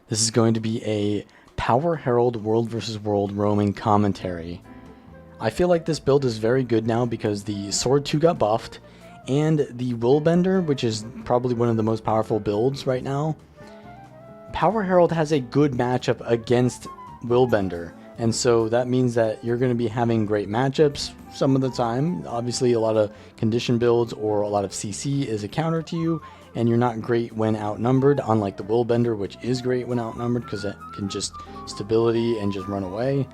This is going to be a Power Herald World vs. World roaming commentary. I feel like this build is very good now because the Sword 2 got buffed, and the Willbender, which is probably one of the most powerful builds right now. Power Herald has a good matchup against Willbender, and so that means that you're going to be having great matchups some of the time. Obviously, a lot of condition builds or a lot of CC is a counter to you, and you're not great when outnumbered, unlike the Willbender, which is great when outnumbered because it can just stability and just run away.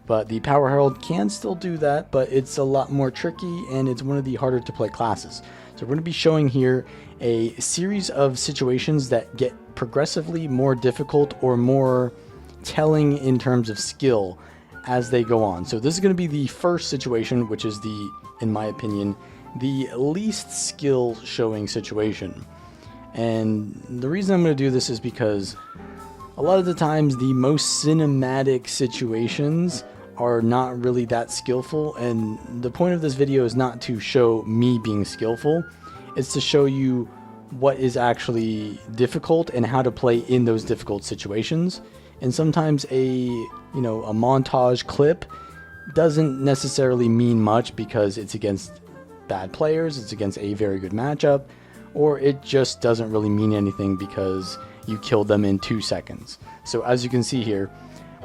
But the Power Herald can still do that, but it's a lot more tricky, and it's one of the harder to play classes. So we're going to be showing here a series of situations that get progressively more difficult or more telling in terms of skill as they go on. So this is going to be the first situation, which is in my opinion, the least skill showing situation. And the reason I'm going to do this is because a lot of the times the most cinematic situations are not really that skillful, and the point of this video is not to show me being skillful, it's to show you what is actually difficult and how to play in those difficult situations. And sometimes a montage clip doesn't necessarily mean much because it's against bad players, it's against a very good matchup, or it just doesn't really mean anything because you killed them in 2 seconds. So as you can see here,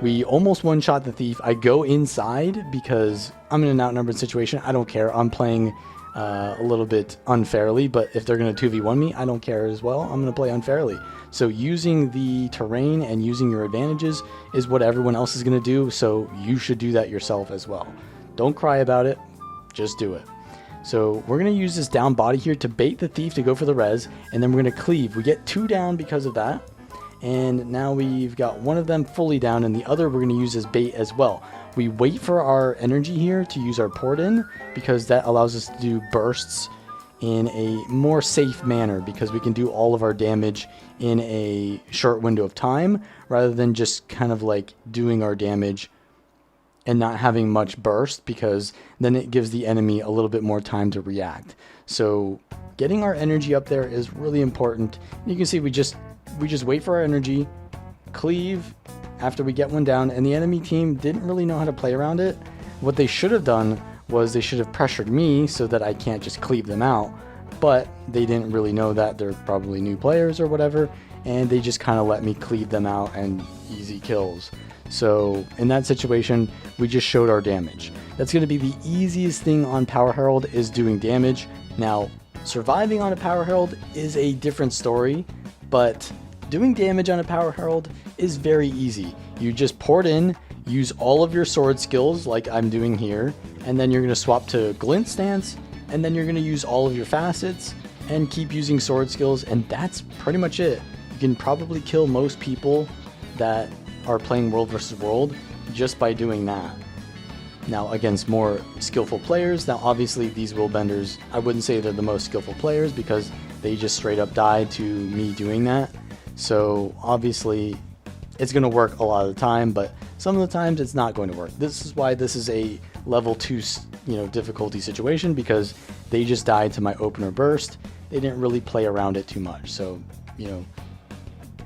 we almost one-shot the thief. I go inside because I'm in an outnumbered situation. I don't care. I'm playing a little bit unfairly, but if they're going to 2v1 me, I don't care as well. I'm going to play unfairly. So using the terrain and using your advantages is what everyone else is going to do, so you should do that yourself as well. Don't cry about it, just do it. So we're going to use this down body here to bait the thief to go for the res, and then we're going to cleave. We get 2 down because of that, and now we've got one of them fully down, and the other we're going to use as bait as well. We wait for our energy here to use our port in, because that allows us to do bursts in a more safe manner, because we can do all of our damage in a short window of time, rather than just kind of like doing our damage and not having much burst, because then it gives the enemy a little bit more time to react. So getting our energy up there is really important. You can see we just wait for our energy, cleave after we get one down, and the enemy team didn't really know how to play around it. What they should have done was they should have pressured me so that I can't just cleave them out, but they didn't really know that. They're probably new players or whatever, and they just kind of let me cleave them out and easy kills. So in that situation, we just showed our damage. That's going to be the easiest thing on Power Herald, is doing damage. Now, surviving on a Power Herald is a different story, but doing damage on a Power Herald is very easy. You just port in, use all of your sword skills like I'm doing here, and then you're going to swap to glint stance, and then you're going to use all of your facets and keep using sword skills, and that's pretty much it. You can probably kill most people that are playing World vs. World just by doing that. Now, against more skillful players, now obviously these Willbenders, I wouldn't say they're the most skillful players because they just straight up died to me doing that. So obviously it's going to work a lot of the time, but some of the times it's not going to work. This is why this is a level 2 difficulty situation, because they just died to my opener burst. They didn't really play around it too much. So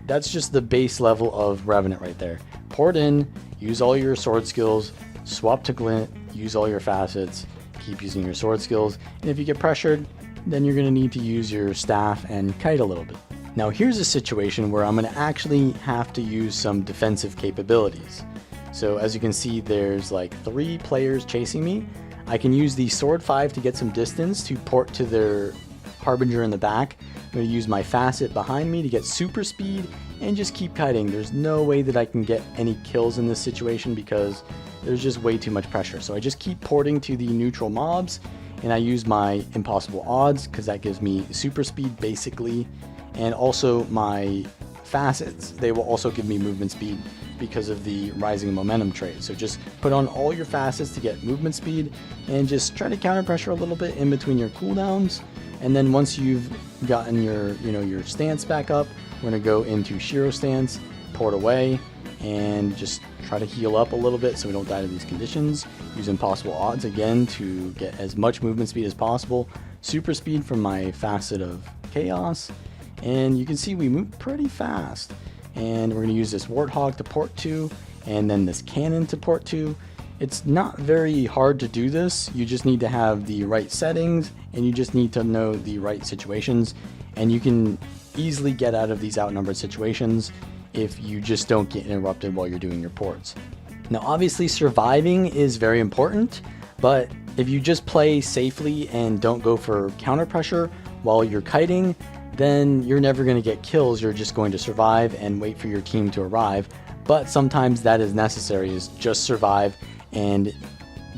that's just the base level of Revenant right there. Port in, use all your sword skills, swap to glint, use all your facets, keep using your sword skills, and if you get pressured, then you're going to need to use your staff and kite a little bit. Now here's a situation where I'm going to actually have to use some defensive capabilities. So as you can see, there's like 3 players chasing me. I can use the Sword 5 to get some distance to port to their Harbinger in the back. I'm going to use my facet behind me to get super speed and just keep kiting. There's no way that I can get any kills in this situation because there's just way too much pressure. So I just keep porting to the neutral mobs, and I use my impossible odds because that gives me super speed basically, and also my facets. They will also give me movement speed because of the rising momentum trait. So just put on all your facets to get movement speed and just try to counter pressure a little bit in between your cooldowns. And then once you've gotten your stance back up, we're going to go into Shiro stance, port away, and just try to heal up a little bit so we don't die to these conditions. Use impossible odds again to get as much movement speed as possible. Super speed from my facet of chaos, and you can see we move pretty fast. and we're going to use this Warthog to port to, and then this cannon to port to. It's not very hard to do this. You just need to have the right settings, and you just need to know the right situations, and you can easily get out of these outnumbered situations if you just don't get interrupted while you're doing your ports. Now obviously surviving is very important, but if you just play safely and don't go for counter pressure while you're kiting, then you're never going to get kills. You're just going to survive and wait for your team to arrive. But sometimes that is necessary, is just survive and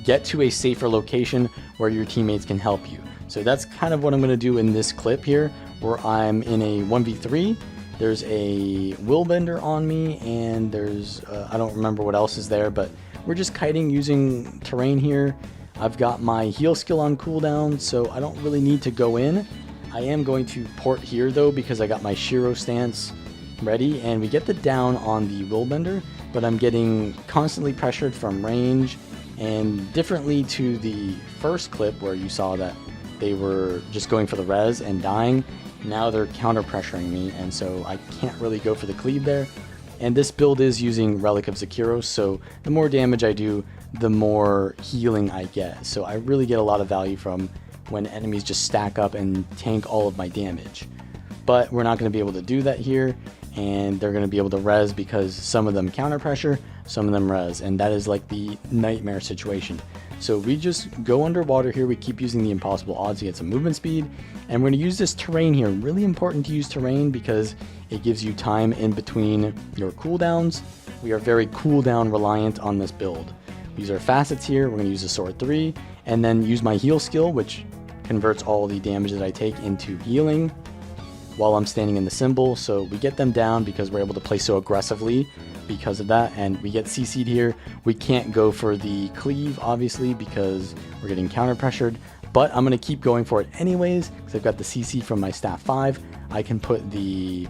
get to a safer location where your teammates can help you. So that's kind of what I'm going to do in this clip here, where I'm in a 1v3. There's a Willbender on me, and there's I don't remember what else is there, but we're just kiting using terrain here. I've got my heal skill on cooldown, so I don't really need to go in. I am going to port here though, because I got my Shiro stance ready, and we get the down on the Willbender, but I'm getting constantly pressured from range, and differently to the first clip where you saw that they were just going for the res and dying, now they're counter pressuring me, and so I can't really go for the cleave there. And this build is using Relic of Zakiros, so the more damage I do, the more healing I get. So I really get a lot of value from when enemies just stack up and tank all of my damage. But we're not going to be able to do that here, and they're going to be able to res because some of them counter pressure, some of them res, and that is like the nightmare situation. So we just go underwater here, we keep using the impossible odds to get some movement speed, and we're going to use this terrain here. Really important to use terrain because it gives you time in between your cooldowns. We are very cooldown reliant on this build. We use our facets here, we're going to use the sword 3, and then use my heal skill, which converts all the damage that I take into healing while I'm standing in the symbol. So we get them down because we're able to play so aggressively because of that, and we get CC'd here. We can't go for the cleave obviously because we're getting counter pressured, but I'm going to keep going for it anyways because I've got the CC from my staff 5. I can put the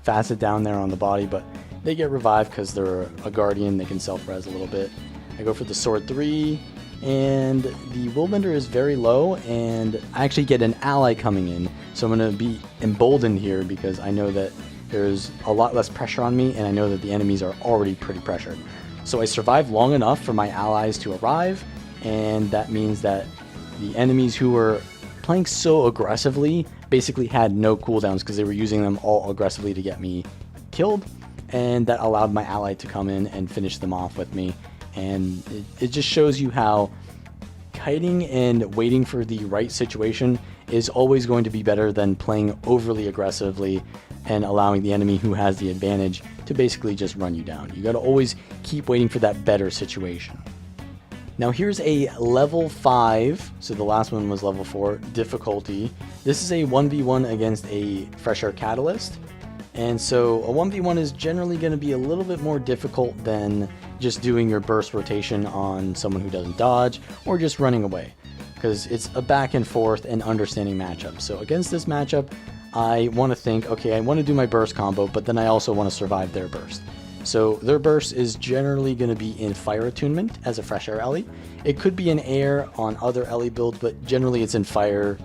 facet down there on the body, but they get revived because they're a guardian. They can self-res a little bit. I go for the sword 3, and the Willbender is very low, and I actually get an ally coming in, so I'm going to be emboldened here because I know that there's a lot less pressure on me, and I know that the enemies are already pretty pressured. So I survived long enough for my allies to arrive, and that means that the enemies who were playing so aggressively basically had no cooldowns because they were using them all aggressively to get me killed, and that allowed my ally to come in and finish them off with me. And it just shows you how kiting and waiting for the right situation is always going to be better than playing overly aggressively and allowing the enemy who has the advantage to basically just run you down. You got to always keep waiting for that better situation. Now here's a level 5, so the last one was level 4, difficulty. This is a 1v1 against a Fresh Air Catalyst. And so a 1v1 is generally going to be a little bit more difficult than just doing your burst rotation on someone who doesn't dodge or just running away, because it's a back and forth and understanding matchup. So against this matchup, I want to think, okay, I want to do my burst combo, but then I also want to survive their burst. So their burst is generally going to be in fire attunement as a Fresh Air Ellie. It could be in air on other Ellie builds, but generally it's in fire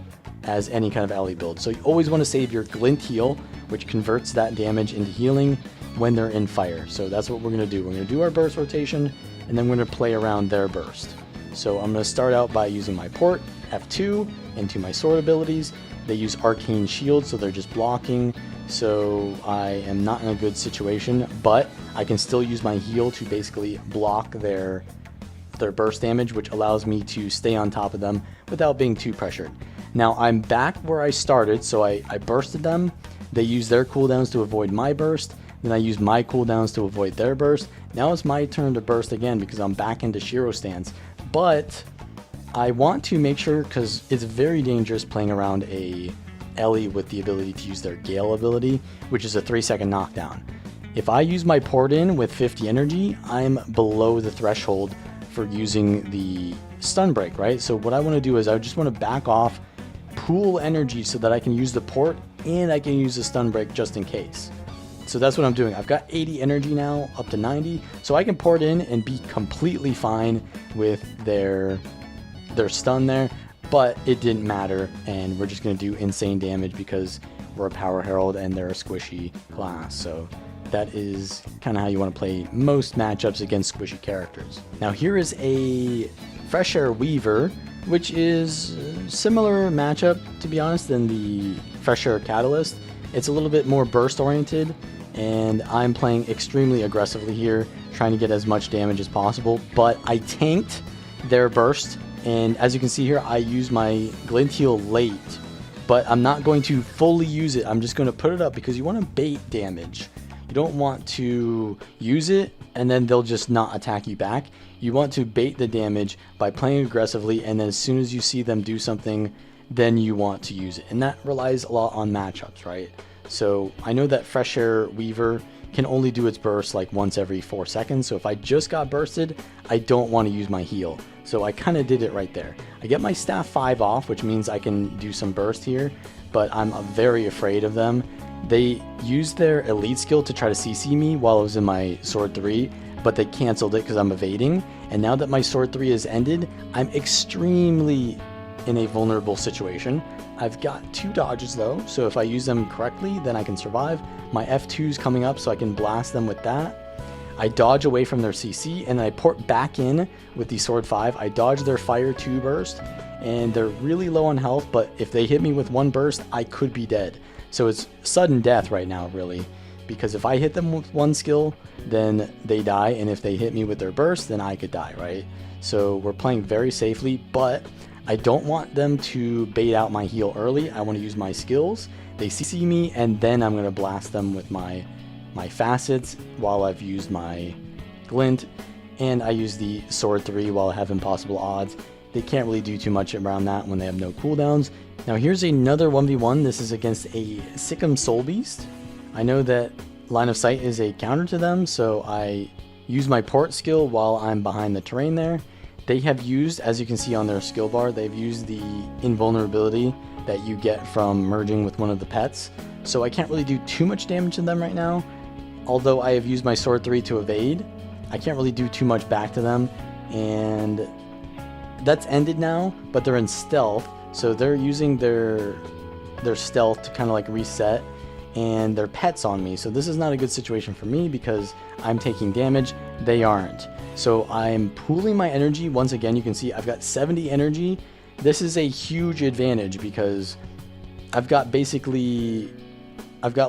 as any kind of Ellie build. So you always want to save your glint heal, which converts that damage into healing when they're in fire. So that's what we're going to do. We're going to do our burst rotation, and then we're going to play around their burst. So I'm going to start out by using my port, F2, into my sword abilities. They use arcane shield, so they're just blocking. So I am not in a good situation, but I can still use my heal to basically block their burst damage, which allows me to stay on top of them without being too pressured. Now I'm back where I started, so I bursted them. They use their cooldowns to avoid my burst. Then I use my cooldowns to avoid their burst. Now it's my turn to burst again because I'm back into Shiro stance. But I want to make sure, because it's very dangerous playing around a Ellie with the ability to use their Gale ability, which is a 3-second knockdown. If I use my port in with 50 energy, I'm below the threshold for using the stun break, right? So what I want to do is I just want to back off, pool energy so that I can use the port and I can use the stun break just in case. So that's what I'm doing. I've got 80 energy now, up to 90, so I can port in and be completely fine with their stun there, but it didn't matter, and we're just going to do insane damage because we're a Power Herald and they're a squishy class. So that is kind of how you want to play most matchups against squishy characters. Now here is a Fresh Air Weaver, which is a similar matchup, to be honest, than the Fresh Air Catalyst. It's a little bit more burst oriented, and I'm playing extremely aggressively here, trying to get as much damage as possible, but I tanked their burst, and as you can see here, I used my Glint Heal late, but I'm not going to fully use it. I'm just going to put it up because you want to bait damage. You don't want to use it and then they'll just not attack you back. You want to bait the damage by playing aggressively, and then as soon as you see them do something, then you want to use it. And that relies a lot on matchups, right? So I know that Fresh Air Weaver can only do its burst like once every 4 seconds. So if I just got bursted, I don't want to use my heal. So I kind of did it right there. I get my staff 5 off, which means I can do some burst here, but I'm very afraid of them. They used their elite skill to try to CC me while I was in my sword 3, but they canceled it because I'm evading. And now that my sword 3 is ended, I'm extremely in a vulnerable situation. I've got 2 dodges though, so if I use them correctly, then I can survive. My F2's coming up, so I can blast them with that. I dodge away from their CC, and then I port back in with the sword 5. I dodge their fire 2 burst, and they're really low on health, but if they hit me with 1 burst, I could be dead. So it's sudden death right now, really, because if I hit them with 1 skill, then they die, and if they hit me with their burst, then I could die, right? So we're playing very safely, but I don't want them to bait out my heal early. I want to use my skills. They CC me, and then I'm going to blast them with my facets while I've used my glint, and I use the sword 3 while I have impossible odds. They can't really do too much around that when they have no cooldowns. Now here's another 1v1. This is against a Sikkim Soul Beast. I know that line of sight is a counter to them, so I use my port skill while I'm behind the terrain there. They have used, as you can see on their skill bar, they've used the invulnerability that you get from merging with one of the pets. So I can't really do too much damage to them right now. Although I have used my sword 3 to evade, I can't really do too much back to them. And that's ended now, but they're in stealth. So they're using their stealth to kind of like reset, and their pets on me. So this is not a good situation for me because I'm taking damage. They aren't. So I'm pooling my energy. Once again, you can see I've got 70 energy. This is a huge advantage because I've got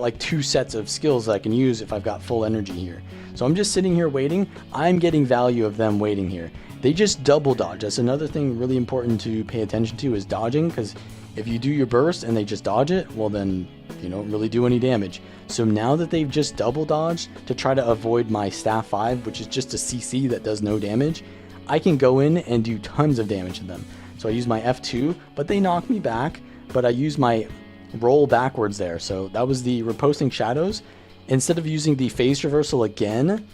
like 2 sets of skills that I can use if I've got full energy here. So I'm just sitting here waiting. I'm getting value of them waiting here. They just double dodge. That's another thing really important to pay attention to, is dodging, because if you do your burst and they just dodge it, well then you don't really do any damage. So now that they've just double dodged to try to avoid my staff 5, which is just a CC that does no damage, I can go in and do tons of damage to them. So I use my F2, but they knock me back, but I use my roll backwards there. So that was the Riposting Shadows. Instead of using the phase reversal again,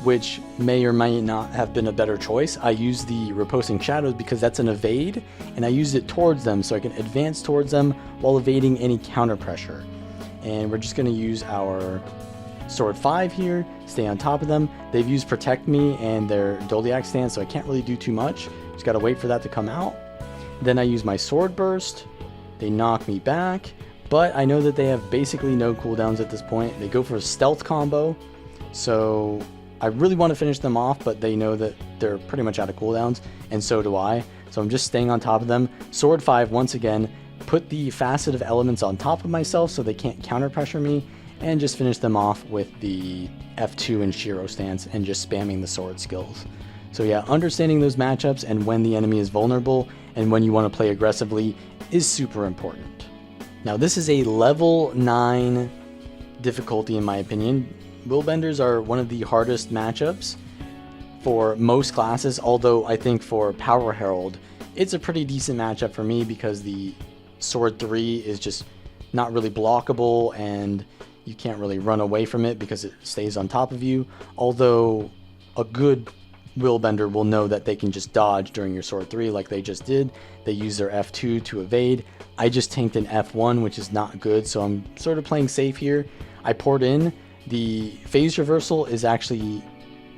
which may or may not have been a better choice, I used the Riposting Shadows because that's an evade, and I used it towards them so I can advance towards them while evading any counter pressure. And we're just going to use our sword 5 here, stay on top of them. They've used Protect Me and their Doliac stance, so I can't really do too much. Just got to wait for that to come out. Then I use my sword burst. They knock me back, but I know that they have basically no cooldowns at this point. They go for a stealth combo, so I really want to finish them off, but they know that they're pretty much out of cooldowns, and so do I. So I'm just staying on top of them. Sword 5 once again, put the facet of elements on top of myself so they can't counter pressure me, and just finish them off with the F2 and Shiro stance and just spamming the sword skills. So yeah, understanding those matchups and when the enemy is vulnerable and when you want to play aggressively is super important. Now this is a level 9 difficulty in my opinion. Willbenders are one of the hardest matchups for most classes, although I think for Power Herald it's a pretty decent matchup for me because the sword 3 is just not really blockable and you can't really run away from it because it stays on top of you. Although a good Willbender will know that they can just dodge during your sword 3 like they just did. They use their F2 to evade. I just tanked an F1, which is not good, so I'm sort of playing safe here. I poured in. The phase reversal is actually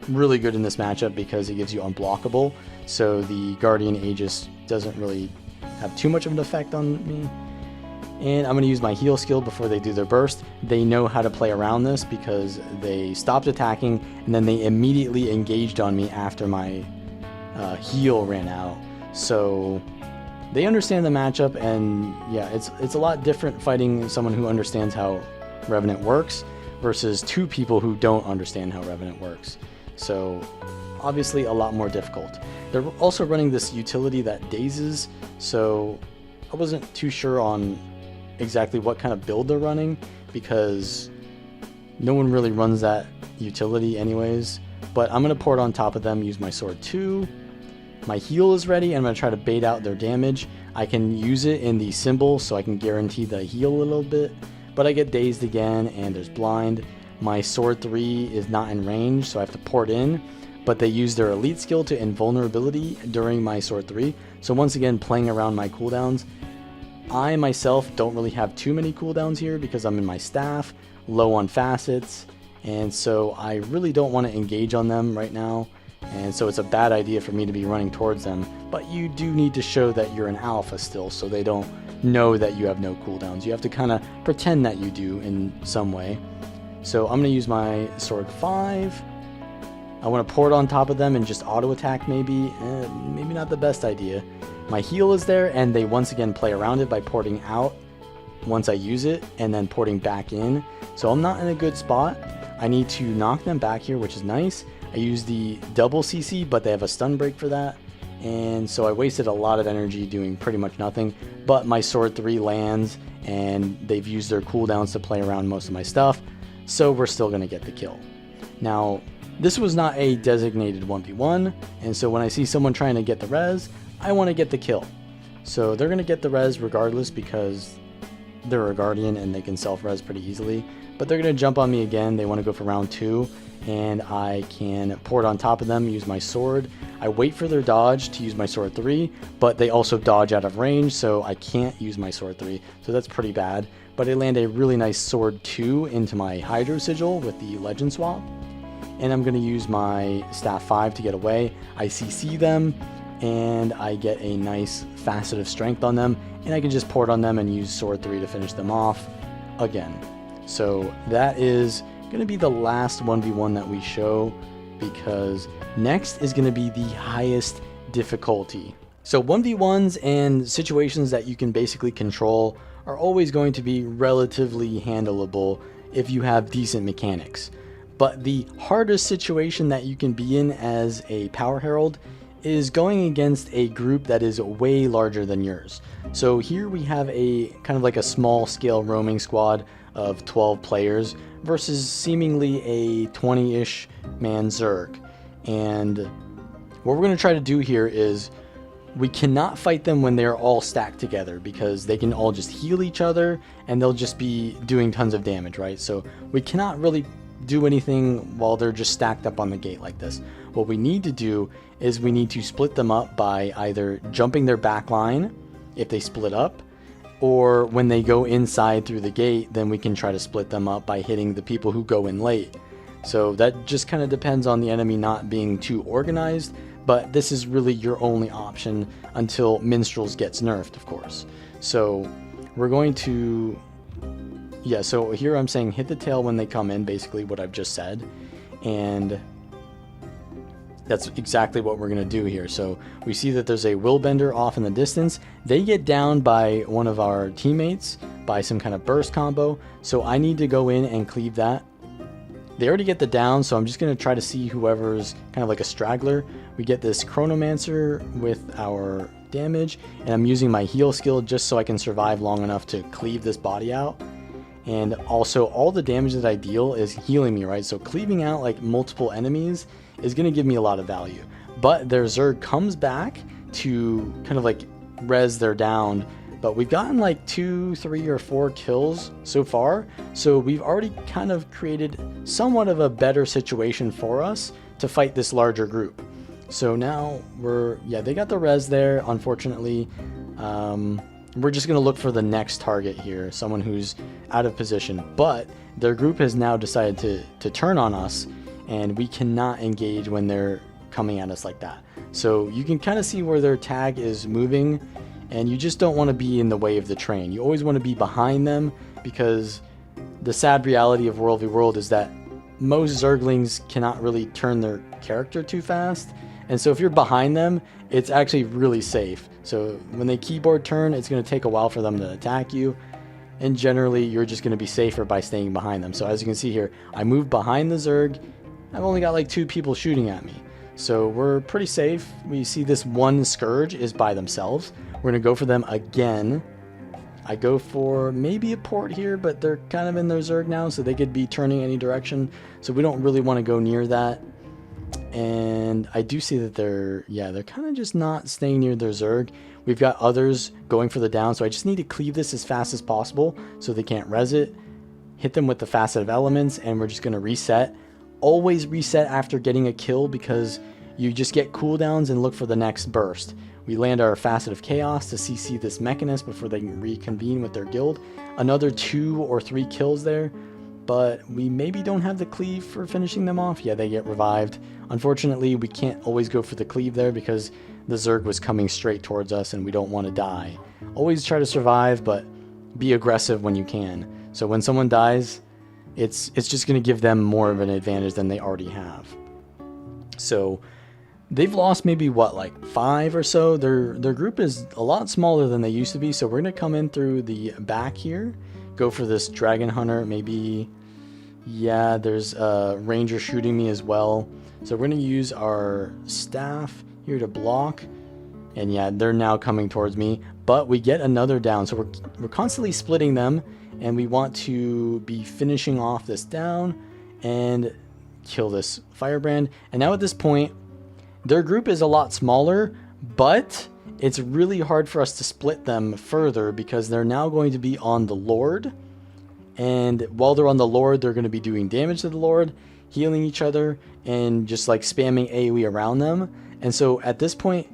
really good in this matchup because it gives you unblockable, so the Guardian Aegis doesn't really have too much of an effect on me. And I'm going to use my heal skill before they do their burst. They know how to play around this because they stopped attacking and then they immediately engaged on me after my heal ran out. So they understand the matchup, and yeah, it's a lot different fighting someone who understands how Revenant works versus two people who don't understand how Revenant works. So obviously a lot more difficult. They're also running this utility that dazes, so I wasn't too sure on exactly what kind of build they're running because no one really runs that utility anyways. But I'm going to pour it on top of them, use my sword 2. My heal is ready, and I'm going to try to bait out their damage. I can use it in the symbol so I can guarantee the heal a little bit, but I get dazed again and there's blind. My sword 3 is not in range, so I have to pour it in, but they use their elite skill to invulnerability during my sword 3. So once again, playing around my cooldowns. I myself don't really have too many cooldowns here because I'm in my staff, low on facets, and so I really don't want to engage on them right now, and so it's a bad idea for me to be running towards them. But you do need to show that you're an alpha still, so they don't know that you have no cooldowns. You have to kind of pretend that you do in some way. So I'm going to use my sword 5. I want to pour it on top of them and just auto attack maybe. Maybe not the best idea. My heal is there, and they once again play around it by porting out once I use it and then porting back in. So I'm not in a good spot. I need to knock them back here, which is nice. I use the double CC, but they have a stun break for that. And so I wasted a lot of energy doing pretty much nothing. But my sword 3 lands, and they've used their cooldowns to play around most of my stuff. So we're still going to get the kill. Now, this was not a designated 1v1. And so when I see someone trying to get the res, I want to get the kill. So they're going to get the res regardless because they're a guardian and they can self-res pretty easily. But they're going to jump on me again. They want to go for round 2. And I can pour it on top of them, use my sword. I wait for their dodge to use my sword 3, but they also dodge out of range, so I can't use my sword 3. So that's pretty bad. But I land a really nice sword 2 into my Hydro Sigil with the legend swap. And I'm going to use my staff 5 to get away. I CC them, and I get a nice facet of strength on them, and I can just pour it on them and use sword 3 to finish them off again. So that is going to be the last 1v1 that we show, because next is going to be the highest difficulty. So 1v1s and situations that you can basically control are always going to be relatively handleable if you have decent mechanics. But the hardest situation that you can be in as a Power Herald is going against a group that is way larger than yours. So here we have a kind of like a small scale roaming squad of 12 players versus seemingly a 20-ish man Zerg. And what we're going to try to do here is we cannot fight them when they're all stacked together, because they can all just heal each other and they'll just be doing tons of damage, right? So we cannot really do anything while they're just stacked up on the gate like this. What we need to do is we need to split them up by either jumping their back line if they split up, or when they go inside through the gate, then we can try to split them up by hitting the people who go in late. So that just kind of depends on the enemy not being too organized, but this is really your only option until Minstrels gets nerfed, of course. So we're going to, yeah, so here I'm saying hit the tail when they come in, basically what I've just said, and that's exactly what we're going to do here. So we see that there's a Willbender off in the distance. They get down by one of our teammates by some kind of burst combo, so I need to go in and cleave that. They already get the down, so I'm just going to try to see whoever's kind of like a straggler. We get this Chronomancer with our damage, and I'm using my heal skill just so I can survive long enough to cleave this body out. And also all the damage that I deal is healing me, right? So cleaving out like multiple enemies is going to give me a lot of value. But their Zerg comes back to kind of like res their down, but we've gotten like 2, 3, or 4 kills so far, so we've already kind of created somewhat of a better situation for us to fight this larger group. So now they got the res there, unfortunately. We're just going to look for the next target here, someone who's out of position, but their group has now decided to turn on us, and we cannot engage when they're coming at us like that. So you can kind of see where their tag is moving, and you just don't want to be in the way of the train. You always want to be behind them, because the sad reality of World v World is that most Zerglings cannot really turn their character too fast, and so if you're behind them, it's actually really safe. So when they keyboard turn, it's going to take a while for them to attack you, and generally you're just going to be safer by staying behind them. So as you can see here, I moved behind the Zerg. I've only got like 2 people shooting at me, so we're pretty safe. We see this one Scourge is by themselves. We're going to go for them again. I go for maybe a port here, but they're kind of in their Zerg now, so they could be turning any direction. So we don't really want to go near that. And I do see that they're kind of just not staying near their Zerg. We've got others going for the down, so I just need to cleave this as fast as possible so they can't res it. Hit them with the Facet of Elements, and we're just going to reset. Always reset after getting a kill, because you just get cooldowns and look for the next burst. We land our Facet of Chaos to CC this Mechanist before they can reconvene with their guild. Another 2 or 3 kills there, but we maybe don't have the cleave for finishing them off. Yeah, they get revived. Unfortunately, we can't always go for the cleave there because the Zerg was coming straight towards us and we don't want to die. Always try to survive, but be aggressive when you can. So when someone dies, it's just going to give them more of an advantage than they already have. So they've lost maybe what, like 5 or so. Their group is a lot smaller than they used to be, so we're going to come in through the back here, go for this Dragon Hunter. Maybe, yeah, there's a Ranger shooting me as well. So we're going to use our staff here to block, and yeah, they're now coming towards me, but we get another down. So we're constantly splitting them, and we want to be finishing off this down and kill this Firebrand. And now at this point, their group is a lot smaller, but it's really hard for us to split them further because they're now going to be on the Lord. And while they're on the Lord, they're going to be doing damage to the Lord, healing each other, and just like spamming AoE around them. And so at this point,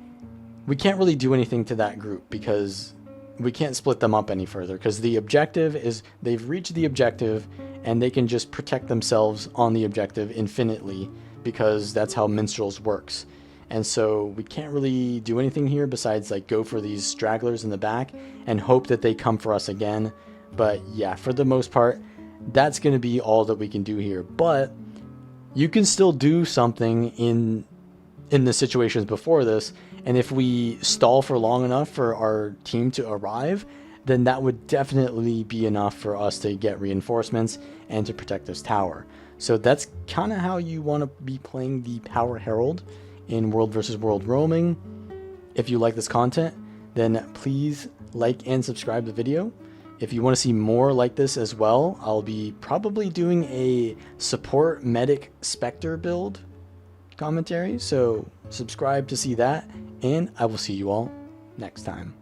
we can't really do anything to that group because we can't split them up any further, because the objective is they've reached the objective and they can just protect themselves on the objective infinitely, because that's how Minstrels works. And so we can't really do anything here besides like go for these stragglers in the back and hope that they come for us again. But yeah, for the most part, that's going to be all that we can do here. But you can still do something in the situations before this, and if we stall for long enough for our team to arrive, then that would definitely be enough for us to get reinforcements and to protect this tower. So that's kind of how you want to be playing the Power Herald in World vs. World Roaming. If you like this content, then please like and subscribe to the video. If you want to see more like this as well, I'll be probably doing a support medic Spectre build commentary, so subscribe to see that, and I will see you all next time.